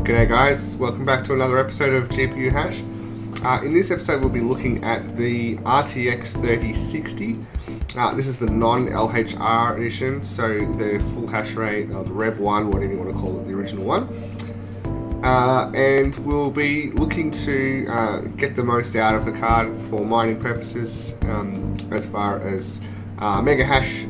G'day guys, welcome back to another episode of GPU Hash. In this episode we'll be looking at the RTX 3060. This is the non LHR edition, so the full hash rate, or the Rev 1, whatever you want to call it, the original one. And we'll be looking to get the most out of the card for mining purposes. As far as mega hash,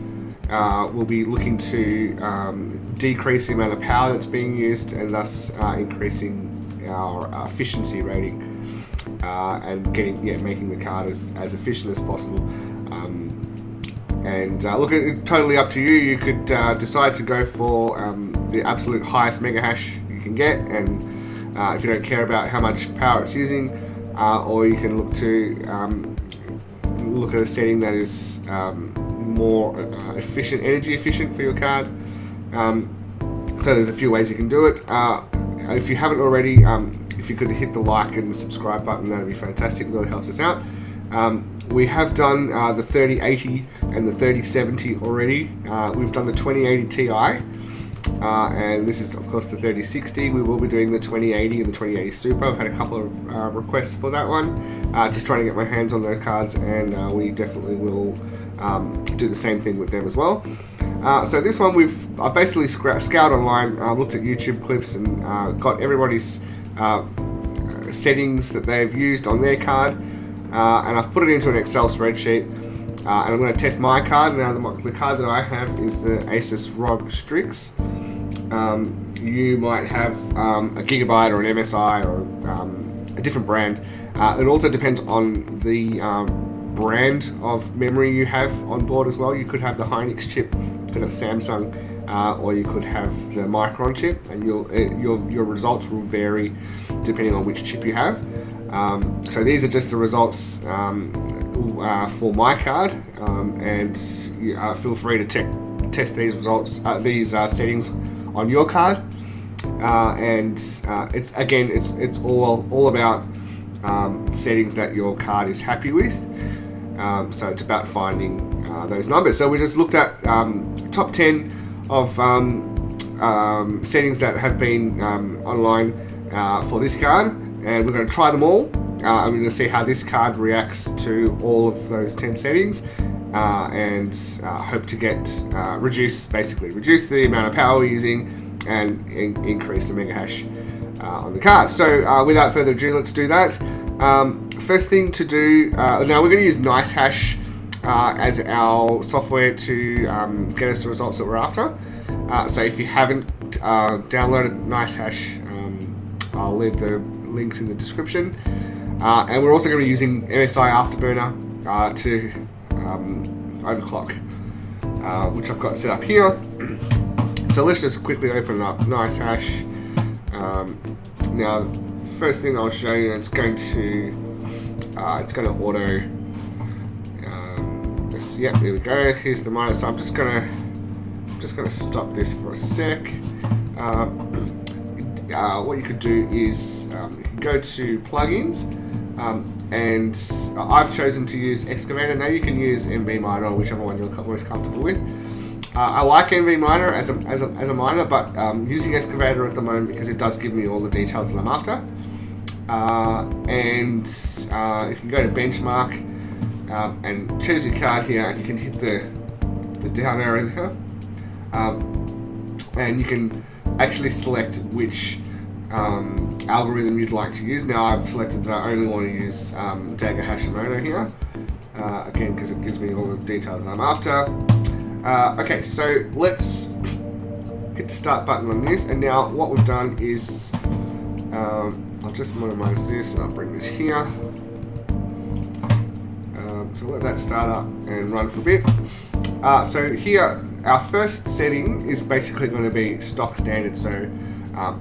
we'll be looking to decrease the amount of power that's being used and thus increasing our efficiency rating and making the card as efficient as possible. Look, it's totally up to you. You could decide to go for the absolute highest mega hash you can get, and if you don't care about how much power it's using, or you can look at a setting that is more energy efficient for your card. So there's a few ways you can do it. If you haven't already, if you could hit the like and the subscribe button, that would be fantastic. It really helps us out. We have done the 3080 and the 3070 already. We've done the 2080 Ti, and this is of course the 3060. We will be doing the 2080 and the 2080 Super. I've had a couple of requests for that one. Just trying to get my hands on those cards, and we definitely will do the same thing with them as well. So this one I've basically scoured online, looked at YouTube clips, and got everybody's settings that they've used on their card, and I've put it into an Excel spreadsheet, and I'm going to test my card. Now the card that I have is the ASUS ROG STRIX. You might have a Gigabyte or an MSI or a different brand. It also depends on the brand of memory you have on board as well. You could have the Hynix chip, you could have Samsung, or you could have the Micron chip, and your results will vary depending on which chip you have. So these are just the results for my card, and feel free to test these results, these settings on your card. It's all about settings that your card is happy with. So it's about finding those numbers. So we just looked at top 10 of settings that have been online for this card, and we're going to try them all. I'm going to see how this card reacts to all of those 10 settings, and hope to get reduce the amount of power we're using and increase the mega hash on the card. So without further ado, let's do that. First thing to do, now we're going to use NiceHash as our software to get us the results that we're after. So if you haven't downloaded NiceHash, I'll leave the links in the description. And we're also going to be using MSI Afterburner to overclock, which I've got set up here. So let's just quickly open up NiceHash. Now, first thing I'll show you, it's going to auto. Yeah, there we go. Here's the miner. So I'm just gonna stop this for a sec. What you could do is you can go to plugins, and I've chosen to use Excavator. Now you can use MV Miner, or whichever one you're most comfortable with. I like MV Miner as a miner, but using Excavator at the moment because it does give me all the details that I'm after. If you go to benchmark and choose your card here, you can hit the down arrow here, and you can actually select which algorithm you'd like to use. Now I've selected that I only want to use Dagger Hashimoto here, again because it gives me all the details that I'm after. Okay, so let's hit the start button on this, and now what we've done is I'll just minimize this and I'll bring this here. So let that start up and run for a bit. So here, our first setting is basically going to be stock standard. So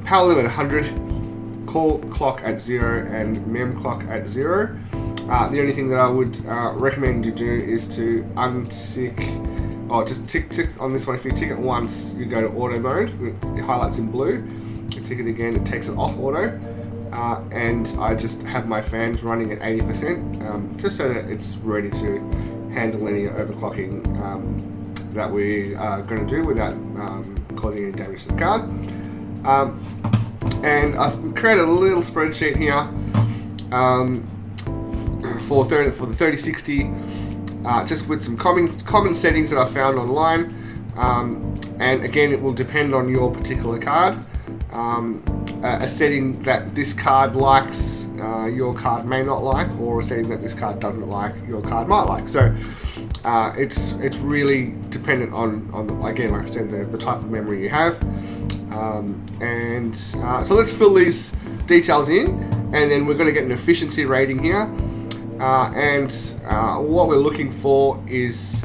power limit 100, core clock at 0, and mem clock at 0. The only thing that I would recommend you do is to untick, or just tick on this one. If you tick it once, you go to auto mode. It highlights in blue. You tick it again, it takes it off auto. And I just have my fans running at 80%, just so that it's ready to handle any overclocking that we are going to do without causing any damage to the card. And I've created a little spreadsheet here for the 3060, just with some common settings that I found online. And again, it will depend on your particular card. A setting that this card likes, your card may not like, or a setting that this card doesn't like, your card might like. So it's really dependent on again, like I said, the type of memory you have. So let's fill these details in, and then we're going to get an efficiency rating here. What we're looking for is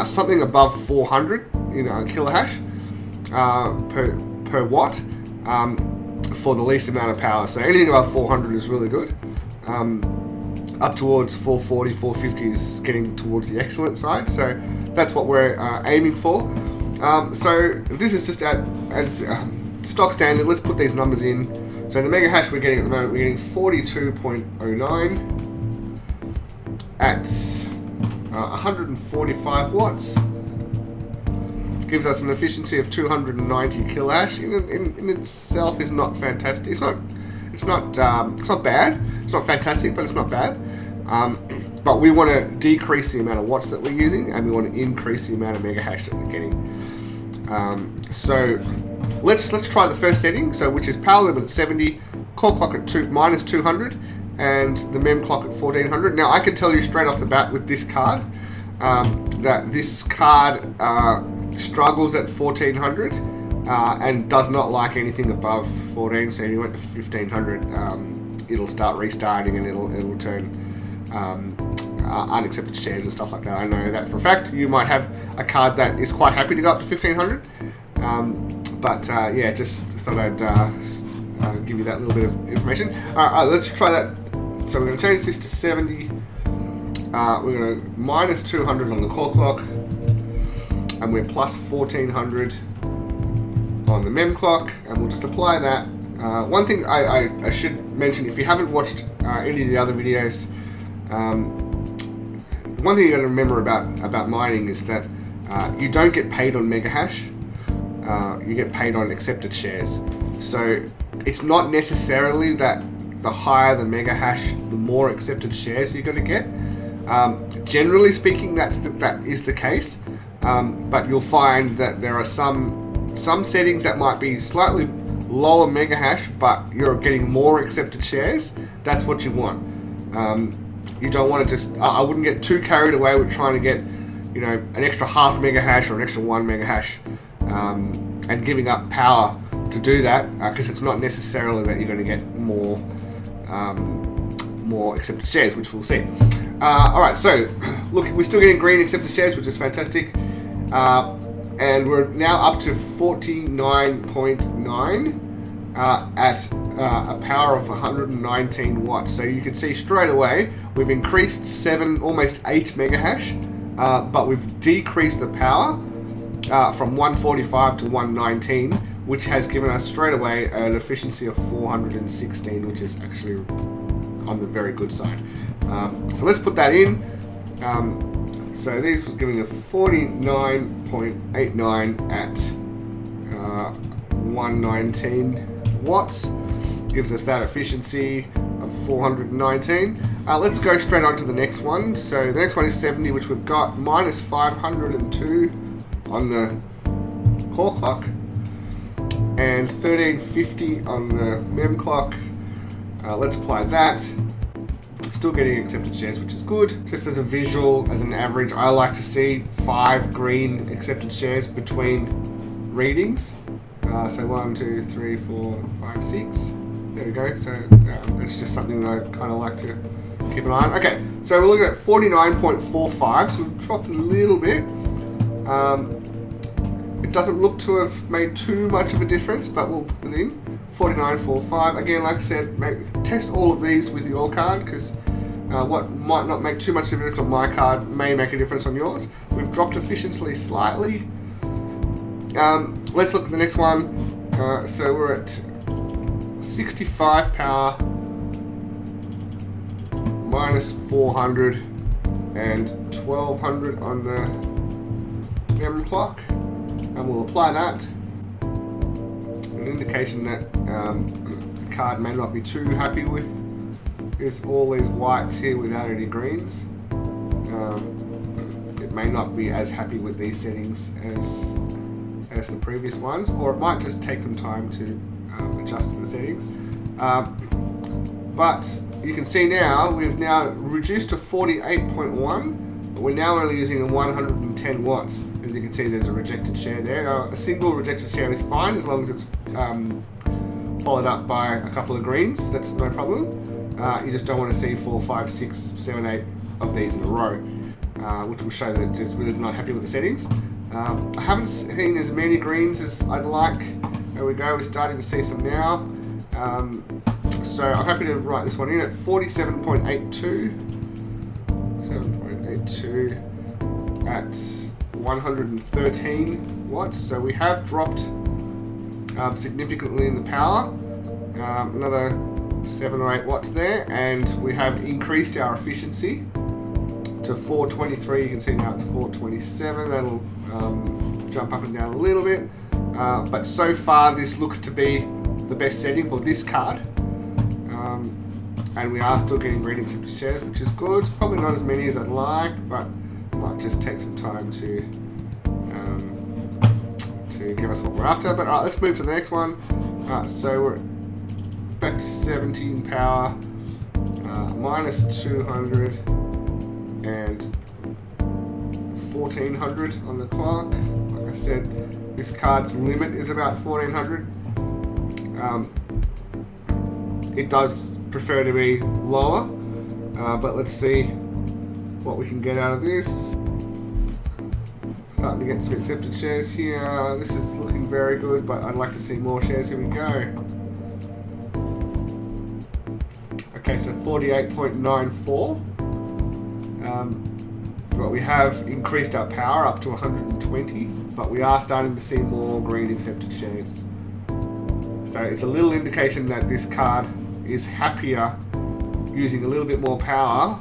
something above 400 kilohash per watt for the least amount of power. So anything above 400 is really good. Up towards 440, 450 is getting towards the excellent side. So that's what we're aiming for. So this is just at stock standard. Let's put these numbers in. So the mega hash we're getting at the moment, we're getting 42.09 at 145 watts. Gives us an efficiency of 290 kilohash. In itself is not fantastic. It's not bad. It's not fantastic, but it's not bad. But we want to decrease the amount of watts that we're using, and we want to increase the amount of mega hash that we're getting. So let's try the first setting. So which is power limit at 70, core clock at minus 200, and the mem clock at 1400. Now I can tell you straight off the bat with this card that this card struggles at 1400 and does not like anything above 14. So if you went to 1500, it'll start restarting and it'll turn unaccepted shares and stuff like that. I know that for a fact. You might have a card that is quite happy to go up to 1500, yeah, just thought I'd give you that little bit of information. All right, let's try that. So we're going to change this to 70. We're going to minus 200 on the core clock, and we're plus 1400 on the mem clock, and we'll just apply that. One thing I should mention, if you haven't watched any of the other videos, one thing you got to remember about mining is that you don't get paid on mega hash. You get paid on accepted shares. So it's not necessarily that the higher the mega hash, the more accepted shares you're going to get. Generally speaking, that is the case. But you'll find that there are some settings that might be slightly lower mega hash, but you're getting more accepted shares. That's what you want. You don't want to just, I wouldn't get too carried away with trying to get, an extra half mega hash or an extra 1 mega hash, and giving up power to do that, because it's not necessarily that you're going to get more accepted shares, which we'll see. All right, so look, we're still getting green accepted shares, which is fantastic. And we're now up to 49.9 at a power of 119 watts. So you can see straight away we've increased 7, almost 8 mega hash, but we've decreased the power from 145 to 119, which has given us straight away an efficiency of 416, which is actually on the very good side. So let's put that in. So this was giving a 49.89 at 119 watts. Gives us that efficiency of 419. Let's go straight on to the next one. So the next one is 70, which we've got minus 502 on the core clock and 1350 on the mem clock. Let's apply that. Still getting accepted shares, which is good. Just as a visual, as an average, I like to see 5 green accepted shares between readings. So 1, 2, 3, 4, 5, 6. There we go. So it's just something that I kind of like to keep an eye on. Okay, so we're looking at 49.45. So we've dropped a little bit. It doesn't look to have made too much of a difference, but we'll put it in. 49.45. Again, like I said, test all of these with your card, because what might not make too much of a difference on my card may make a difference on yours. We've dropped efficiency slightly. Let's look at the next one. So we're at 65 power, minus 400 and 1200 on the memory clock, and we'll apply that. And indication that the card may not be too happy with all these whites here without any greens. It may not be as happy with these settings as the previous ones, or it might just take some time to adjust to the settings. But you can see now we've now reduced to 48.1, but we're now only using 110 watts. As you can see, there's a rejected share there. A single rejected share is fine as long as it's followed up by a couple of greens. That's no problem. You just don't want to see 4, 5, 6, 7, 8 of these in a row, which will show that it's just really not happy with the settings. I haven't seen as many greens as I'd like. There we go, we're starting to see some now. So I'm happy to write this one in at 47.82. 7.82 at 113 watts. So we have dropped significantly in the power. Another 7 or 8 watts there, and we have increased our efficiency to 423. You can see now it's 427. That'll jump up and down a little bit, but so far this looks to be the best setting for this card, and we are still getting green accepted shares, which is good. Probably not as many as I'd like, but might just take some time to give us what we're after. But alright, let's move to the next one. So we're back to 17 power, minus 200 and 1400 on the clock. Like I said, this card's limit is about 1400. It does prefer to be lower, but let's see what we can get out of this. Starting to get some accepted shares here. This is looking very good, but I'd like to see more shares. Here we go. Okay, so 48.94. But we have increased our power up to 120, but we are starting to see more green accepted shares. So it's a little indication that this card is happier using a little bit more power.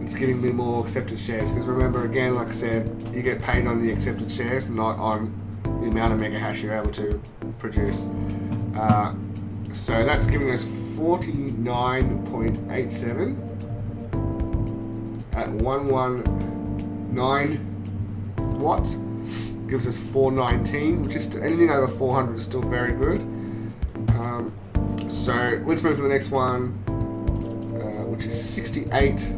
It's giving me more accepted shares, because remember, again, like I said, you get paid on the accepted shares, not on the amount of mega hash you're able to produce. So that's giving us 49.87 at 119 watts. Gives us 419, which is anything over 400 is still very good. So let's move to the next one, which is 68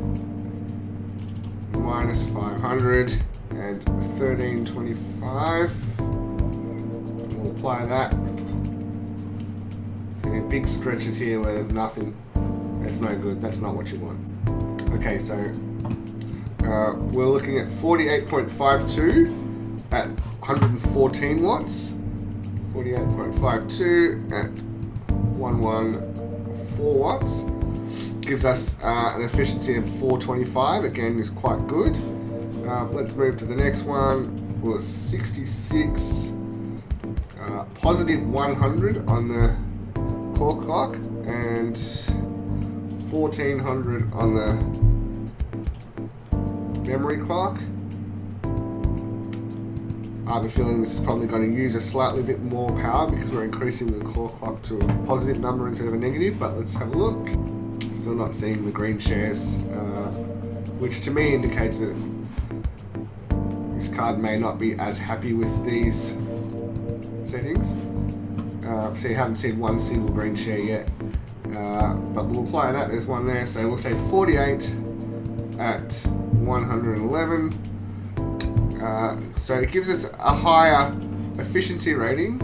minus 500 and 1325. We'll apply that. So you get big stretches here where there's nothing. That's no good. That's not what you want. Okay, so we're looking at 48.52 at 114 watts. 48.52 at 114 watts. Gives us an efficiency of 425. Again, is quite good. Let's move to the next one. We're 66, positive 100 on the core clock, and 1400 on the memory clock. I have a feeling this is probably going to use a slightly bit more power because we're increasing the core clock to a positive number instead of a negative, but let's have a look. Still not seeing the green shares, which to me indicates that this card may not be as happy with these settings. So you haven't seen one single green share yet, but we'll apply that. There's one there, so we'll say 48 at 111. So it gives us a higher efficiency rating.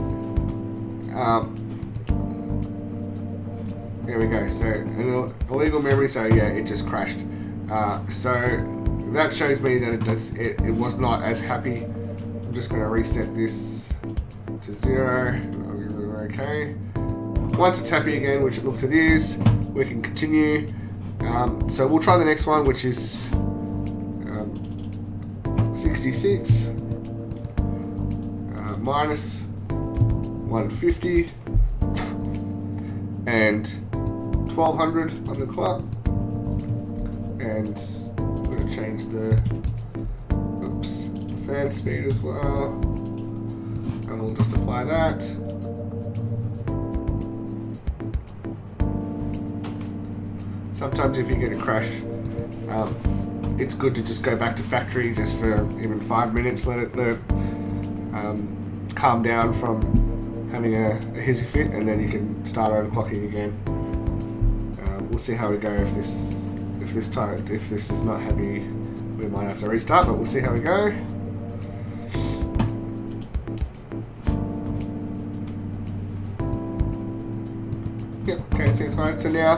There we go. So an illegal memory. So yeah, it just crashed. So that shows me that it was not as happy. I'm just going to reset this to 0. Okay. Once it's happy again, which it looks it is, we can continue. So we'll try the next one, which is 66 minus 150 and 1200 on the clock, and we're going to change the fan speed as well, and we'll just apply that. sometimes if you get a crash, it's good to just go back to factory just for even 5 minutes, let it calm down from having a hissy fit, and then you can start overclocking again. We'll see how we go. If this is not happy, we might have to restart, but we'll see how we go. Yep, okay, seems fine. So now,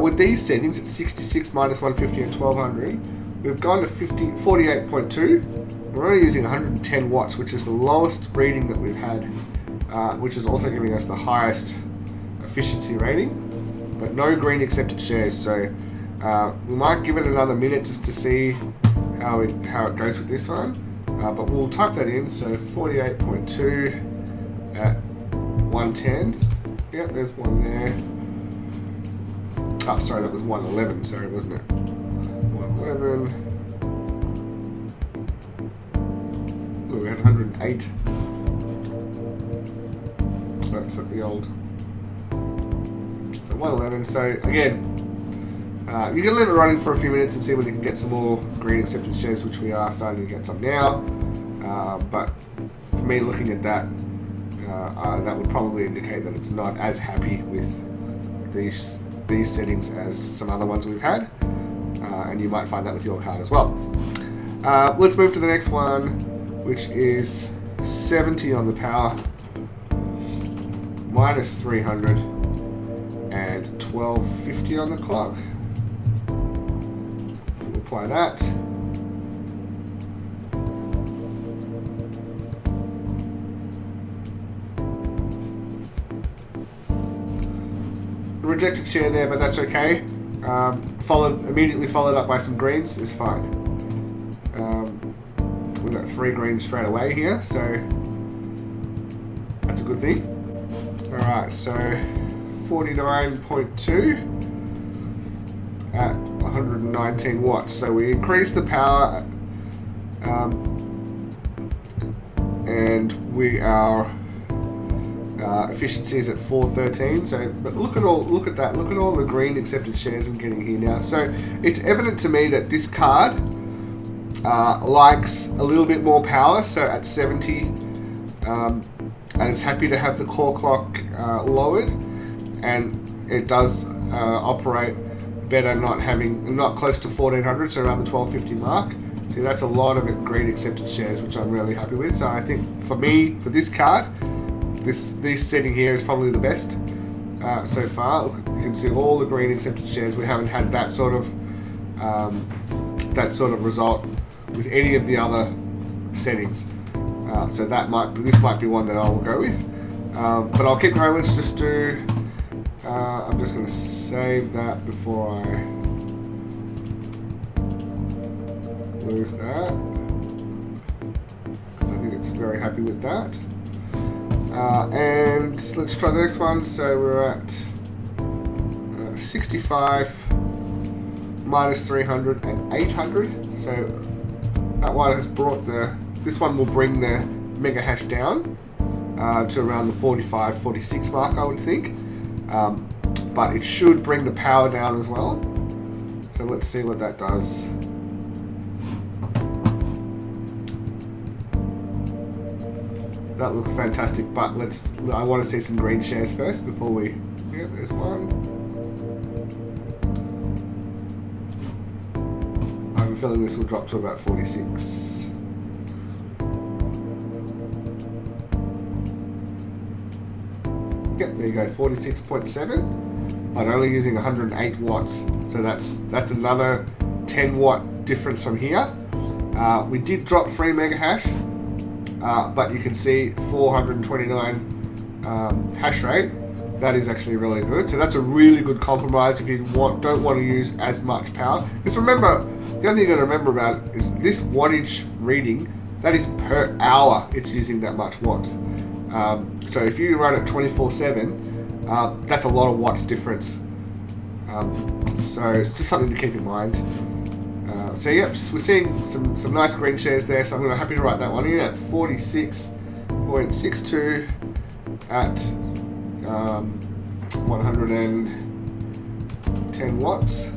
with these settings at 66, minus 150 and 1200, we've gone to 48.2. We're only using 110 watts, which is the lowest reading that we've had, which is also giving us the highest efficiency rating, but no green accepted shares. So we might give it another minute just to see how it goes with this one, but we'll type that in. So 48.2 at 110. Yep, there's one there. Oh, sorry, that was 111, sorry, wasn't it? 111. Ooh, we had 108. That's at the old. So 111, so again, you can let it running for a few minutes and see whether you can get some more green accepted shares, which we are starting to get some now. But for me, looking at that, that would probably indicate that it's not as happy with these settings as some other ones we've had, and you might find that with your card as well. Let's move to the next one, which is 70 on the power, minus 300 and 1250 on the clock. We'll apply that. Rejected share there, but that's okay. Immediately followed up by some greens is fine. We've got 3 greens straight away here, so that's a good thing. Alright, so 49.2 at 119 watts. So we increased the power, and we are efficiency is at 413. So, but look at all the green accepted shares I'm getting here now. So it's evident to me that this card likes a little bit more power. So at 70, and it's happy to have the core clock lowered, and it does operate better not close to 1400, so around the 1250 mark. So that's a lot of green accepted shares, which I'm really happy with. So I think for me, for this card, this setting here is probably the best so far. You can see all the green accepted shares. We haven't had that sort of result with any of the other settings. So this might be one that I will go with. But I'll keep going. Let's just do. I'm just going to save that before I lose that, because I think it's very happy with that. And let's try the next one. So we're at 65, minus 300 and 800. So that one has brought this one will bring the mega hash down to around the 45, 46 mark, I would think. But it should bring the power down as well. So let's see what that does. That looks fantastic, but I want to see some green shares first before we, yeah, there's one. I have a feeling this will drop to about 46. Yep, there you go, 46.7, but only using 108 watts. So that's another 10 watt difference from here. We did drop 3 mega hash. But you can see 429 hash rate. That is actually really good. So that's a really good compromise if you don't want to use as much power. Because remember, the other thing you got to remember about it is this wattage reading, that is per hour it's using that much watts. So if you run it 24/7, that's a lot of watts difference. So it's just something to keep in mind. So yep, we're seeing some nice green shares there, so I'm going to be happy to write that one in at 46.62 at 110 10 watts,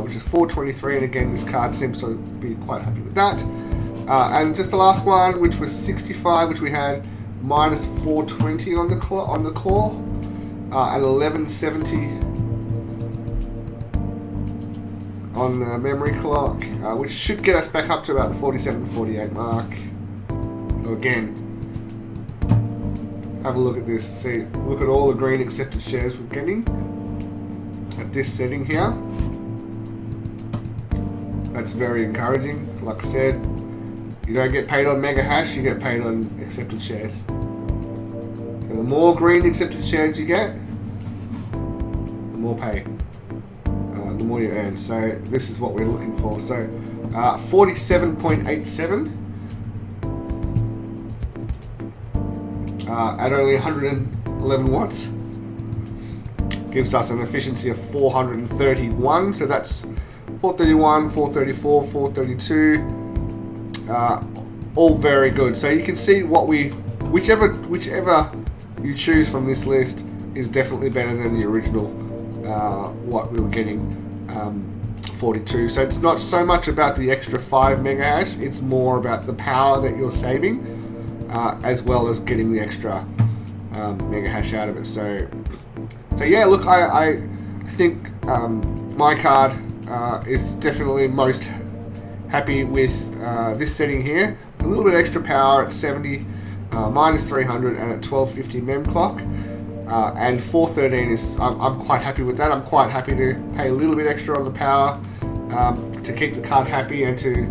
which is 423, and again this card seems to be quite happy with that. And just the last one, which was 65, which we had minus 420 on the core, and 1170 on the memory clock, which should get us back up to about the 47-48 mark. So again, have a look at this. See, look at all the green accepted shares we're getting at this setting here. That's very encouraging. Like I said, you don't get paid on mega hash, you get paid on accepted shares. And the more green accepted shares you get, the more pay, the more you earn. So this is what we're looking for. So 47.87 at only 111 watts gives us an efficiency of 431. So that's 431, 434, 432. All very good. So you can see what whichever you choose from this list is definitely better than the original what we were getting, 42. So it's not so much about the extra 5 mega hash, it's more about the power that you're saving, as well as getting the extra mega hash out of it. So yeah, look, I think my card is definitely most happy with this setting here. A little bit extra power at 70, minus 300, and at 1250 mem clock. And 413 is, I'm quite happy with that. I'm quite happy to pay a little bit extra on the power to keep the card happy and to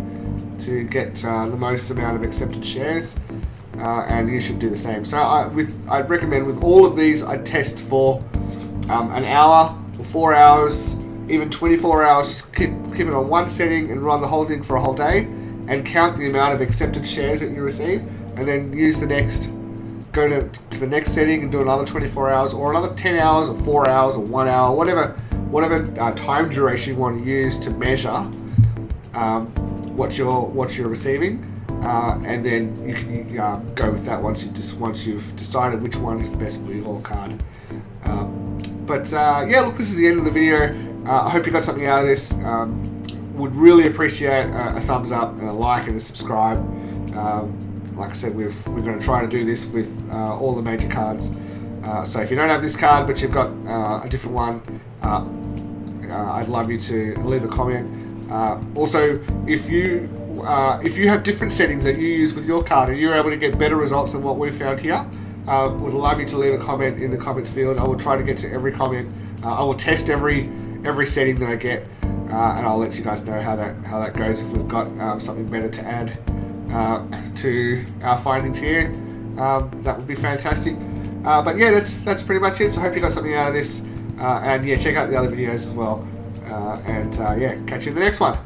get the most amount of accepted shares. And you should do the same. So I'd recommend with all of these, I'd test for an hour or 4 hours, even 24 hours. Just keep it on one setting and run the whole thing for a whole day, and count the amount of accepted shares that you receive, and then use the next. Go to the next setting and do another 24 hours, or another 10 hours, or 4 hours, or 1 hour, whatever time duration you want to use to measure what you're receiving, and then you can go with that once you've decided which one is the best for your card. Yeah, look, this is the end of the video. I hope you got something out of this. Would really appreciate a thumbs up and a like and a subscribe. Like I said, we're going to try to do this with all the major cards. So if you don't have this card but you've got a different one, I'd love you to leave a comment. Also, if you have different settings that you use with your card and you're able to get better results than what we've found here, would love you to leave a comment in the comments field. I will try to get to every comment. I will test every setting that I get, and I'll let you guys know how that goes if we've got something better to add to our findings here. That would be fantastic. But yeah, that's pretty much it. So I hope you got something out of this, and yeah, check out the other videos as well. Yeah, catch you in the next one.